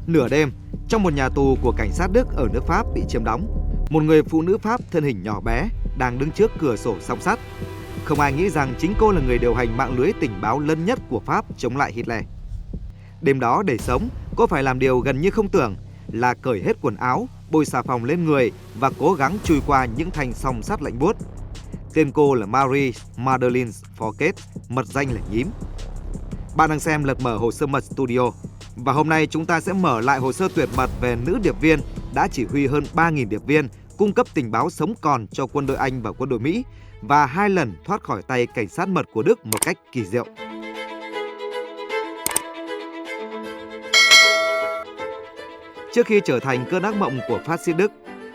Nửa đêm, trong một nhà tù của cảnh sát Đức ở nước Pháp bị chiếm đóng, một người phụ nữ Pháp thân hình nhỏ bé đang đứng trước cửa sổ song sắt. Không ai nghĩ rằng chính cô là người điều hành mạng lưới tình báo lớn nhất của Pháp chống lại Hitler. Đêm đó để sống, cô phải làm điều gần như không tưởng là cởi hết quần áo, bôi xà phòng lên người và cố gắng chui qua những thanh song sắt lạnh buốt. Tên cô là Marie Madeleine Fouquet, mật danh là Nhím. Bạn đang xem Lật Mở Hồ Sơ Mật Studio. Và hôm nay chúng ta sẽ mở lại hồ sơ tuyệt mật về nữ điệp viên đã chỉ huy hơn 3.000 điệp viên cung cấp tình báo sống còn cho quân đội Anh và quân đội Mỹ và 2 lần thoát khỏi tay cảnh sát mật của Đức một cách kỳ diệu. Trước khi trở thành cơn ác mộng của phát xít Đức,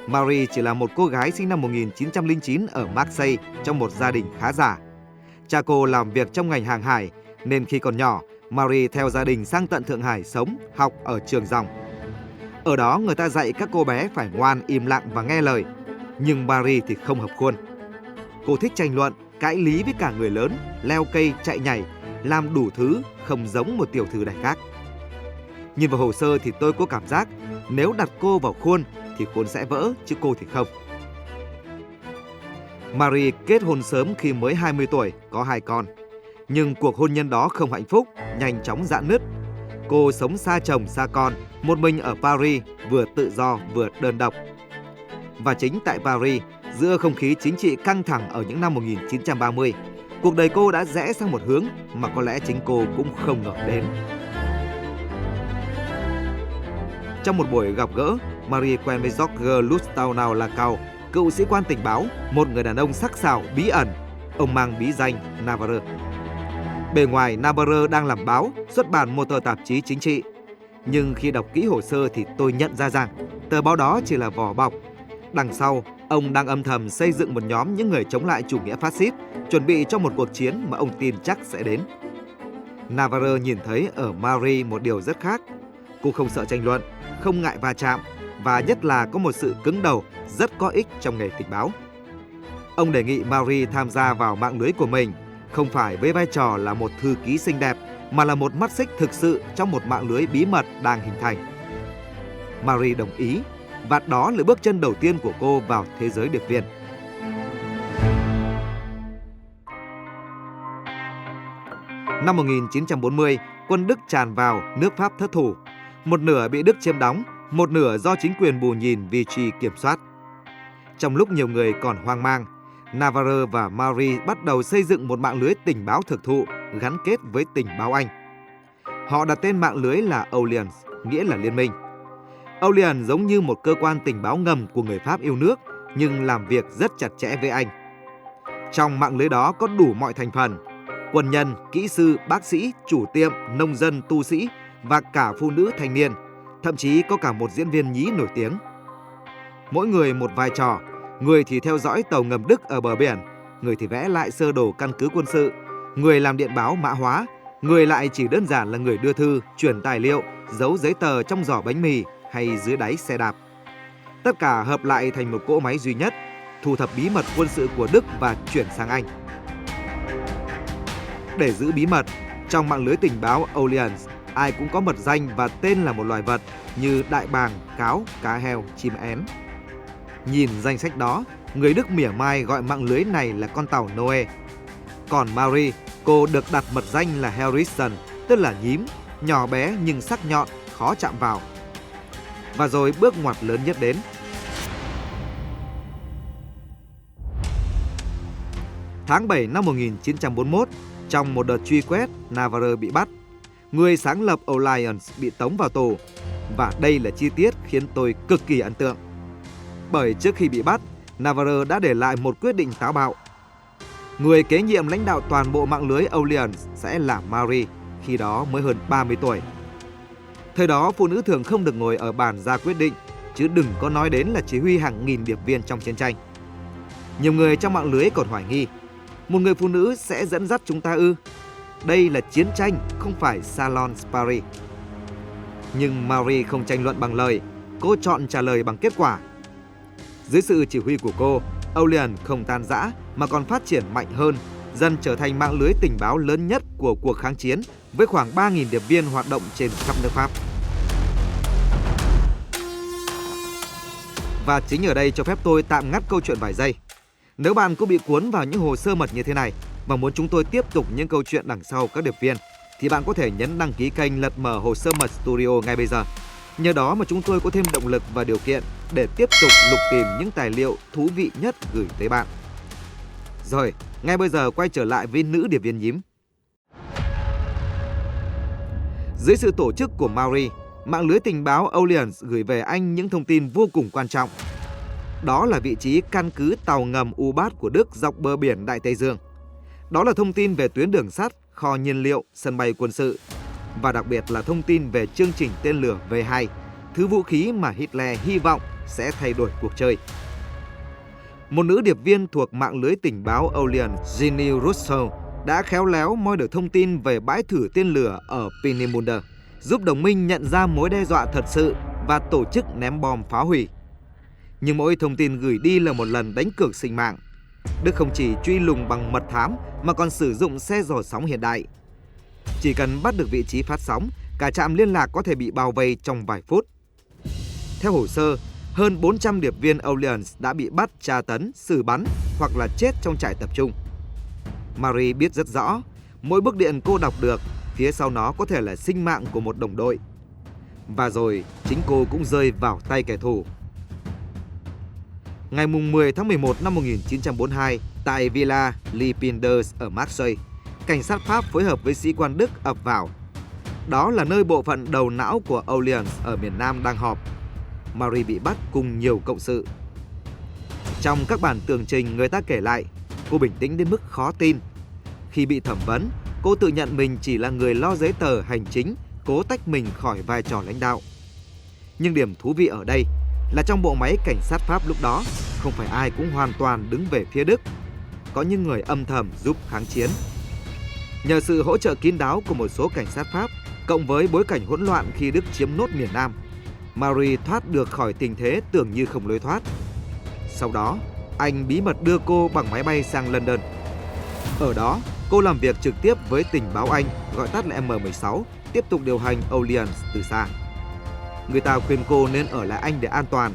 Marie chỉ là một cô gái sinh năm 1909 ở Marseille trong một gia đình khá giả. Cha cô làm việc trong ngành hàng hải nên khi còn nhỏ, Marie theo gia đình sang tận Thượng Hải sống, học ở trường Dòng. Ở đó người ta dạy các cô bé phải ngoan, im lặng và nghe lời. Nhưng Marie thì không hợp khuôn. Cô thích tranh luận, cãi lý với cả người lớn, leo cây, chạy nhảy, làm đủ thứ không giống một tiểu thư đại khác. Nhìn vào hồ sơ thì tôi có cảm giác nếu đặt cô vào khuôn thì khuôn sẽ vỡ, chứ cô thì không. Marie kết hôn sớm khi mới 20 tuổi, có 2 con. Nhưng cuộc hôn nhân đó không hạnh phúc, nhanh chóng rạn nứt. Cô sống xa chồng xa con, một mình ở Paris, vừa tự do vừa đơn độc. Và chính tại Paris, giữa không khí chính trị căng thẳng ở những năm 1930, cuộc đời cô đã rẽ sang một hướng mà có lẽ chính cô cũng không ngờ đến. Trong một buổi gặp gỡ, Marie quen với Georges Loustaunau Lacau, cựu sĩ quan tình báo, một người đàn ông sắc sảo bí ẩn. Ông mang bí danh Navarre. Bề ngoài, Navarre đang làm báo, xuất bản một tờ tạp chí chính trị. Nhưng khi đọc kỹ hồ sơ thì tôi nhận ra rằng tờ báo đó chỉ là vỏ bọc. Đằng sau, ông đang âm thầm xây dựng một nhóm những người chống lại chủ nghĩa phát xít, chuẩn bị cho một cuộc chiến mà ông tin chắc sẽ đến. Navarre nhìn thấy ở Marie một điều rất khác. Cô không sợ tranh luận, không ngại va chạm và nhất là có một sự cứng đầu rất có ích trong nghề tình báo. Ông đề nghị Marie tham gia vào mạng lưới của mình, không phải với vai trò là một thư ký xinh đẹp, mà là một mắt xích thực sự trong một mạng lưới bí mật đang hình thành. Marie đồng ý, và đó là bước chân đầu tiên của cô vào thế giới điệp viên. Năm 1940, quân Đức tràn vào, nước Pháp thất thủ. Một nửa bị Đức chiếm đóng, một nửa do chính quyền bù nhìn Vichy kiểm soát. Trong lúc nhiều người còn hoang mang, Navarre và Marie bắt đầu xây dựng một mạng lưới tình báo thực thụ gắn kết với tình báo Anh. Họ đặt tên mạng lưới là Alliance, nghĩa là liên minh. Alliance giống như một cơ quan tình báo ngầm của người Pháp yêu nước, nhưng làm việc rất chặt chẽ với Anh. Trong mạng lưới đó có đủ mọi thành phần: quân nhân, kỹ sư, bác sĩ, chủ tiệm, nông dân, tu sĩ và cả phụ nữ thanh niên, thậm chí có cả một diễn viên nhí nổi tiếng. Mỗi người một vai trò, người thì theo dõi tàu ngầm Đức ở bờ biển, người thì vẽ lại sơ đồ căn cứ quân sự, người làm điện báo mã hóa, người lại chỉ đơn giản là người đưa thư, chuyển tài liệu, giấu giấy tờ trong giỏ bánh mì hay dưới đáy xe đạp. Tất cả hợp lại thành một cỗ máy duy nhất, thu thập bí mật quân sự của Đức và chuyển sang Anh. Để giữ bí mật, trong mạng lưới tình báo Alliance, ai cũng có mật danh và tên là một loài vật như đại bàng, cáo, cá heo, chim én. Nhìn danh sách đó, người Đức mỉa mai gọi mạng lưới này là con tàu Noe. Còn Marie, cô được đặt mật danh là Harrison, tức là nhím, nhỏ bé nhưng sắc nhọn, khó chạm vào. Và rồi bước ngoặt lớn nhất đến. Tháng 7 năm 1941, trong một đợt truy quét, Navarre bị bắt. Người sáng lập Alliance bị tống vào tù. Và đây là chi tiết khiến tôi cực kỳ ấn tượng. Bởi trước khi bị bắt, Navarre đã để lại một quyết định táo bạo. Người kế nhiệm lãnh đạo toàn bộ mạng lưới Alliance sẽ là Marie, khi đó mới hơn 30 tuổi. Thời đó, phụ nữ thường không được ngồi ở bàn ra quyết định, chứ đừng có nói đến là chỉ huy hàng nghìn điệp viên trong chiến tranh. Nhiều người trong mạng lưới còn hoài nghi, một người phụ nữ sẽ dẫn dắt chúng ta ư? Đây là chiến tranh, không phải Salon Paris. Nhưng Marie không tranh luận bằng lời, cô chọn trả lời bằng kết quả. Dưới sự chỉ huy của cô, Alliance không tan rã mà còn phát triển mạnh hơn, dần trở thành mạng lưới tình báo lớn nhất của cuộc kháng chiến với khoảng 3.000 điệp viên hoạt động trên khắp nước Pháp. Và chính ở đây cho phép tôi tạm ngắt câu chuyện vài giây. Nếu bạn cũng bị cuốn vào những hồ sơ mật như thế này và muốn chúng tôi tiếp tục những câu chuyện đằng sau các điệp viên, thì bạn có thể nhấn đăng ký kênh Lật Mở Hồ Sơ Mật Studio ngay bây giờ. Nhờ đó mà chúng tôi có thêm động lực và điều kiện để tiếp tục lục tìm những tài liệu thú vị nhất gửi tới bạn. Rồi, ngay bây giờ quay trở lại với nữ điệp viên nhím. Dưới sự tổ chức của Maury, mạng lưới tình báo Orleans gửi về anh những thông tin vô cùng quan trọng. Đó là vị trí căn cứ tàu ngầm U-Boat của Đức dọc bờ biển Đại Tây Dương. Đó là thông tin về tuyến đường sắt, kho nhiên liệu, sân bay quân sự. Và đặc biệt là thông tin về chương trình tên lửa V2, thứ vũ khí mà Hitler hy vọng sẽ thay đổi cuộc chơi. Một nữ điệp viên thuộc mạng lưới tình báo Orleans, Ginny Russell, đã khéo léo moi được thông tin về bãi thử tên lửa ở Peenemünde, giúp đồng minh nhận ra mối đe dọa thật sự và tổ chức ném bom phá hủy. Nhưng mỗi thông tin gửi đi là một lần đánh cược sinh mạng. Đức không chỉ truy lùng bằng mật thám mà còn sử dụng xe dò sóng hiện đại. Chỉ cần bắt được vị trí phát sóng, cả trạm liên lạc có thể bị bao vây trong vài phút. Theo hồ sơ, hơn 400 điệp viên Orleans đã bị bắt, tra tấn, xử bắn hoặc là chết trong trại tập trung. Marie biết rất rõ, mỗi bức điện cô đọc được, phía sau nó có thể là sinh mạng của một đồng đội. Và rồi, chính cô cũng rơi vào tay kẻ thù. Ngày 10 tháng 11 năm 1942, tại Villa Lipinders ở Marseille, cảnh sát Pháp phối hợp với sĩ quan Đức ập vào. Đó là nơi bộ phận đầu não của Orleans ở miền Nam đang họp. Marie bị bắt cùng nhiều cộng sự. Trong các bản tường trình, người ta kể lại, cô bình tĩnh đến mức khó tin. Khi bị thẩm vấn, cô tự nhận mình chỉ là người lo giấy tờ hành chính, cố tách mình khỏi vai trò lãnh đạo. Nhưng điểm thú vị ở đây là trong bộ máy cảnh sát Pháp lúc đó, không phải ai cũng hoàn toàn đứng về phía Đức. Có những người âm thầm giúp kháng chiến. Nhờ sự hỗ trợ kín đáo của một số cảnh sát Pháp, cộng với bối cảnh hỗn loạn khi Đức chiếm nốt miền Nam, Marie thoát được khỏi tình thế tưởng như không lối thoát. Sau đó, anh bí mật đưa cô bằng máy bay sang London. Ở đó, cô làm việc trực tiếp với tình báo Anh, gọi tắt là M16, tiếp tục điều hành Orleans từ xa. Người ta khuyên cô nên ở lại Anh để an toàn.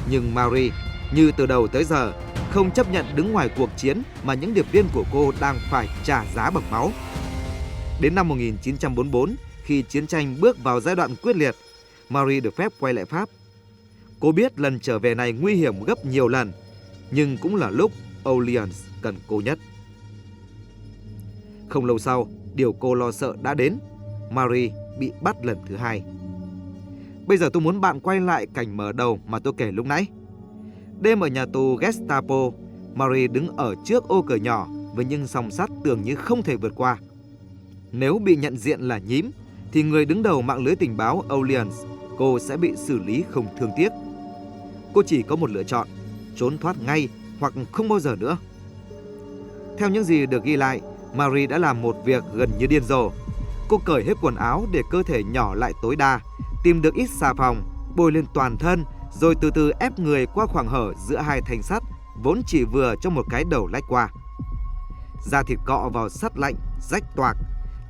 Nhưng Marie, như từ đầu tới giờ, không chấp nhận đứng ngoài cuộc chiến mà những điệp viên của cô đang phải trả giá bằng máu. Đến năm 1944, khi chiến tranh bước vào giai đoạn quyết liệt, Marie được phép quay lại Pháp. Cô biết lần trở về này nguy hiểm gấp nhiều lần, nhưng cũng là lúc Orleans cần cô nhất. Không lâu sau, điều cô lo sợ đã đến. Marie bị bắt lần thứ hai. Bây giờ tôi muốn bạn quay lại cảnh mở đầu mà tôi kể lúc nãy. Đêm ở nhà tù Gestapo, Marie đứng ở trước ô cửa nhỏ với những song sắt tưởng như không thể vượt qua. Nếu bị nhận diện là nhím, thì người đứng đầu mạng lưới tình báo Orleans, cô sẽ bị xử lý không thương tiếc. Cô chỉ có một lựa chọn, trốn thoát ngay hoặc không bao giờ nữa. Theo những gì được ghi lại, Marie đã làm một việc gần như điên rồ. Cô cởi hết quần áo để cơ thể nhỏ lại tối đa, tìm được ít xà phòng, bôi lên toàn thân, rồi từ từ ép người qua khoảng hở giữa hai thanh sắt, vốn chỉ vừa cho một cái đầu lách qua. Da thịt cọ vào sắt lạnh, rách toạc.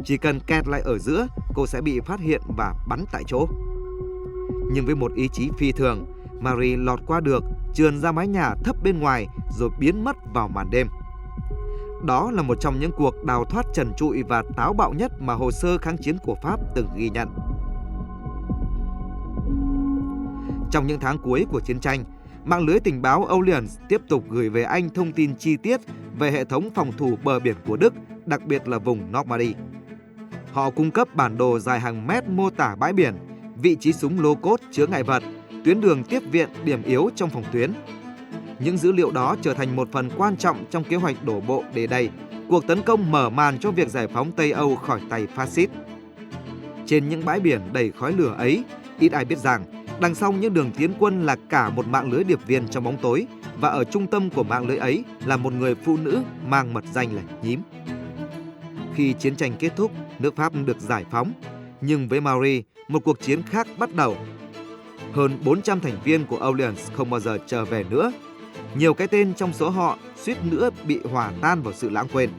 Chỉ cần kẹt lại ở giữa, cô sẽ bị phát hiện và bắn tại chỗ. Nhưng với một ý chí phi thường, Marie lọt qua được, trườn ra mái nhà thấp bên ngoài rồi biến mất vào màn đêm. Đó là một trong những cuộc đào thoát trần trụi và táo bạo nhất mà hồ sơ kháng chiến của Pháp từng ghi nhận. Trong những tháng cuối của chiến tranh, mạng lưới tình báo Orleans tiếp tục gửi về Anh thông tin chi tiết về hệ thống phòng thủ bờ biển của Đức, đặc biệt là vùng Normandy. Họ cung cấp bản đồ dài hàng mét mô tả bãi biển, vị trí súng lô cốt chứa ngại vật, tuyến đường tiếp viện, điểm yếu trong phòng tuyến. Những dữ liệu đó trở thành một phần quan trọng trong kế hoạch đổ bộ để đẩy cuộc tấn công mở màn cho việc giải phóng Tây Âu khỏi tay phát xít. Trên những bãi biển đầy khói lửa ấy, ít ai biết rằng đằng sau những đường tiến quân là cả một mạng lưới điệp viên trong bóng tối, và ở trung tâm của mạng lưới ấy là một người phụ nữ mang mật danh là Nhím. Khi chiến tranh kết thúc, nước Pháp được giải phóng, nhưng với Marie, một cuộc chiến khác bắt đầu. Hơn 400 thành viên của Orleans không bao giờ trở về nữa. Nhiều cái tên trong số họ suýt nữa bị hòa tan vào sự lãng quên.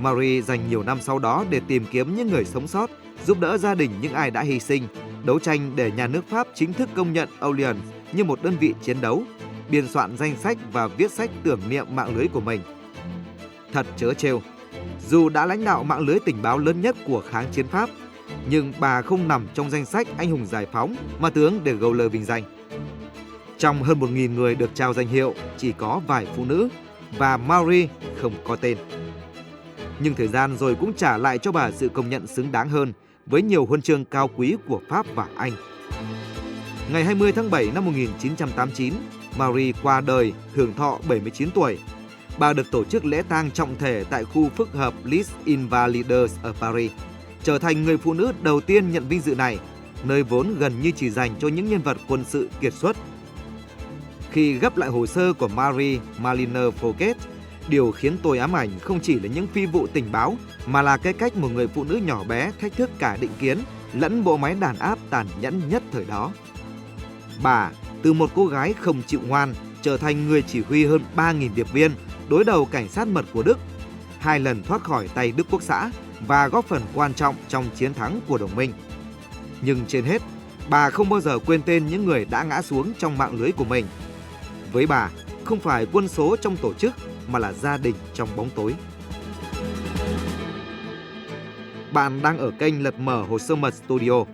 Marie dành nhiều năm sau đó để tìm kiếm những người sống sót, giúp đỡ gia đình những ai đã hy sinh, đấu tranh để nhà nước Pháp chính thức công nhận Orleans như một đơn vị chiến đấu, biên soạn danh sách và viết sách tưởng niệm mạng lưới của mình. Thật trớ trêu, dù đã lãnh đạo mạng lưới tình báo lớn nhất của kháng chiến Pháp, nhưng bà không nằm trong danh sách anh hùng giải phóng mà tướng de Gaulle vinh danh. Trong hơn 1.000 người được trao danh hiệu, chỉ có vài phụ nữ và Marie không có tên. Nhưng thời gian rồi cũng trả lại cho bà sự công nhận xứng đáng hơn với nhiều huân chương cao quý của Pháp và Anh. Ngày 20 tháng 7 năm 1989, Marie qua đời hưởng thọ 79 tuổi. Bà được tổ chức lễ tang trọng thể tại khu phức hợp Les Invalides ở Paris, trở thành người phụ nữ đầu tiên nhận vinh dự này, nơi vốn gần như chỉ dành cho những nhân vật quân sự kiệt xuất. Khi gấp lại hồ sơ của Marie Maliner Fouquet, điều khiến tôi ám ảnh không chỉ là những phi vụ tình báo, mà là cái cách một người phụ nữ nhỏ bé thách thức cả định kiến lẫn bộ máy đàn áp tàn nhẫn nhất thời đó. Bà, từ một cô gái không chịu ngoan, trở thành người chỉ huy hơn 3.000 điệp viên đối đầu cảnh sát mật của Đức, 2 lần thoát khỏi tay Đức Quốc xã và góp phần quan trọng trong chiến thắng của đồng minh. Nhưng trên hết, bà không bao giờ quên tên những người đã ngã xuống trong mạng lưới của mình. Với bà, không phải quân số trong tổ chức mà là gia đình trong bóng tối. Bạn đang ở kênh Lật Mở Hồ Sơ Mật Studio.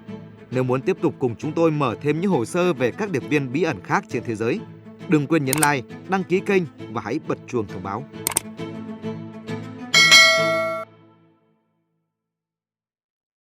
Nếu muốn tiếp tục cùng chúng tôi mở thêm những hồ sơ về các điệp viên bí ẩn khác trên thế giới, đừng quên nhấn like, đăng ký kênh và hãy bật chuông thông báo.